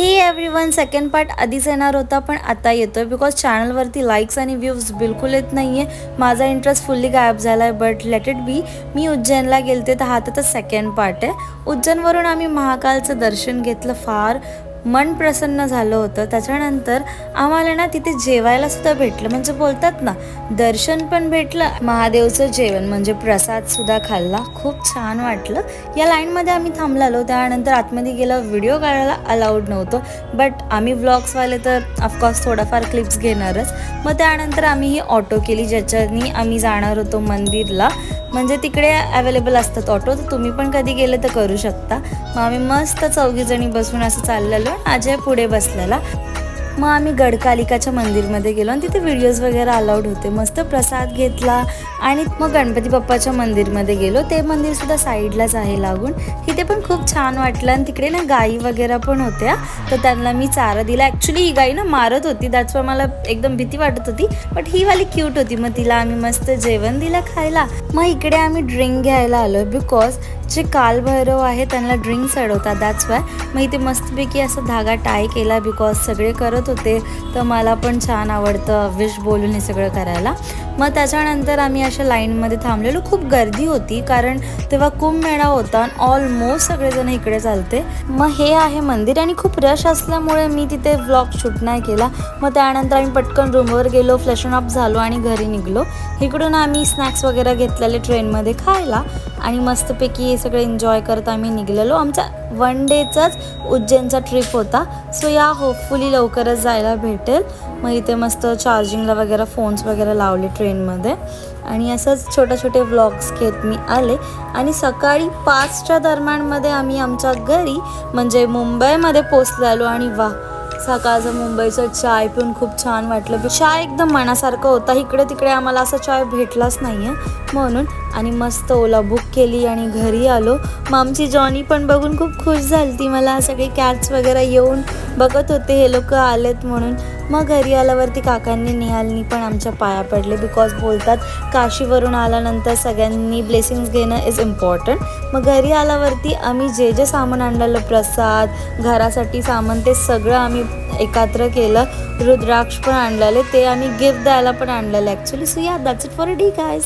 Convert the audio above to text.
हे everyone, second part आधीच येणार होता पण आता येतोय बिकॉज चॅनलवरती लाईक्स आणि व्ह्यूज बिलकुल येत नाही आहे. माझा इंटरेस्ट फुल्ली गायब झाला आहे. But let it be. मी उज्जैनला गेलते तर हा तर सेकंड पार्ट आहे. उज्जैनवरून आम्ही महाकालचं दर्शन घेतलं. फार मन प्रसन्न झालं होतं. त्याच्यानंतर आम्हाला ना तिथे जेवायला सुद्धा भेटलं. म्हणजे बोलतात ना, दर्शन पण भेटलं, महादेवचं जेवण म्हणजे प्रसाद सुद्धा खाल्ला. खूप छान वाटलं. या लाईनमध्ये आम्ही थांबलेलो. त्यानंतर आतमध्ये गेलं. व्हिडिओ काढायला अलाउड नव्हतं बट आम्ही व्लॉग्सवाले तर ऑफकोर्स थोडाफार क्लिप्स घेणारच. मग त्यानंतर आम्ही ही ऑटो केली ज्याच्यानी आम्ही जाणार होतो मंदिरला. म्हणजे तिकडे अवेलेबल असतात ऑटो, तर तुम्ही पण कधी गेले तर करू शकता. मग आम्ही मस्त चौघीजणी बसून असं चाललेलो. अजय पुढे बसलेला. मग आम्ही गडकालिकाच्या मंदिरमध्ये गेलो आणि तिथे व्हिडिओज वगैरे अलाउड होते. मस्त प्रसाद घेतला आणि मग गणपती बाप्पाच्या मंदिरमध्ये गेलो. ते मंदिरसुद्धा साईडलाच आहे लागून. तिथे पण खूप छान वाटलं आणि तिकडे ना गाई वगैरे पण होत्या, तर त्यांना मी चारा दिला. ॲक्च्युली ही गाई ना मारत होती, दॅट्स वाय मला एकदम भीती वाटत होती. बट ही वाली क्यूट होती. मग तिला आम्ही मस्त जेवण दिलं खायला. मग इकडे आम्ही ड्रिंक घ्यायला आलो बिकॉज जे कालभैरव आहे त्यांना ड्रिंक चढवतात, दॅट्स वाय. मग इथे मस्तपैकी असं धागा टाय केला बिकॉज सगळे करत होते, तर मला पण छान आवडतं विश बोलून हे सगळं करायला. मग त्याच्यानंतर आम्ही अशा लाईनमध्ये थांबलेलो. खूप गर्दी होती कारण तेव्हा कुंभमेळा होता. ऑलमोस्ट सगळेजण इकडे चालते. मग हे आहे मंदिर आणि खूप रश असल्यामुळे मी तिथे व्लॉग शूट नाही केला. मग त्यानंतर आम्ही पटकन रूमवर गेलो, फ्रेशन अप झालो आणि घरी निघलो. इकडून आम्ही स्नॅक्स वगैरे घेतलेले ट्रेनमध्ये खायला आणि मस्तपैकी हे सगळं एन्जॉय करत आम्ही निघलेलो. आमचा वन डेचाच उज्जैनचा ट्रिप होता. सो या होपफुली लवकरच जायला भेटेल. मग इथे मस्त चार्जिंगला वगैरे फोन्स वगैरे लावले ट्रेनमध्ये आणि असंच छोटे व्लॉग्स घेत मी आले. आणि सकाळी 5च्या दरम्यानमध्ये आम्ही आमच्या घरी म्हणजे मुंबईमध्ये पोचलेलो. आणि वा, सकाळचं मुंबईचं चाय पिऊन खूप छान वाटलं. चाय एकदम मनासारखं होता. इकडे तिकडे आम्हाला असा चाय भेटलाच नाही आहे म्हणून. आणि मस्त ओला बुक केली आणि घरी आलो. मग आमची जॉनी पण बघून खूप खुश झाली. ती मला सगळे कॅट्स वगैरे येऊन बघत होते हे लोक आलेत म्हणून. मग घरी आल्यावरती काकांनी निहालनी पण आमच्या पाया पडले बिकॉज बोलतात काशीवरून आल्यानंतर सगळ्यांनी ब्लेसिंग्स घेणं इज इम्पॉर्टंट. मग घरी आल्यावरती आम्ही जे सामान आणलेलं, प्रसाद, घरासाठी सामान, ते सगळं आम्ही एकत्र केलं. रुद्राक्ष पण आणलेले, ते आम्ही गिफ्ट द्यायला पण आणलेलं ॲक्च्युली. सो या, that's it for a day guys.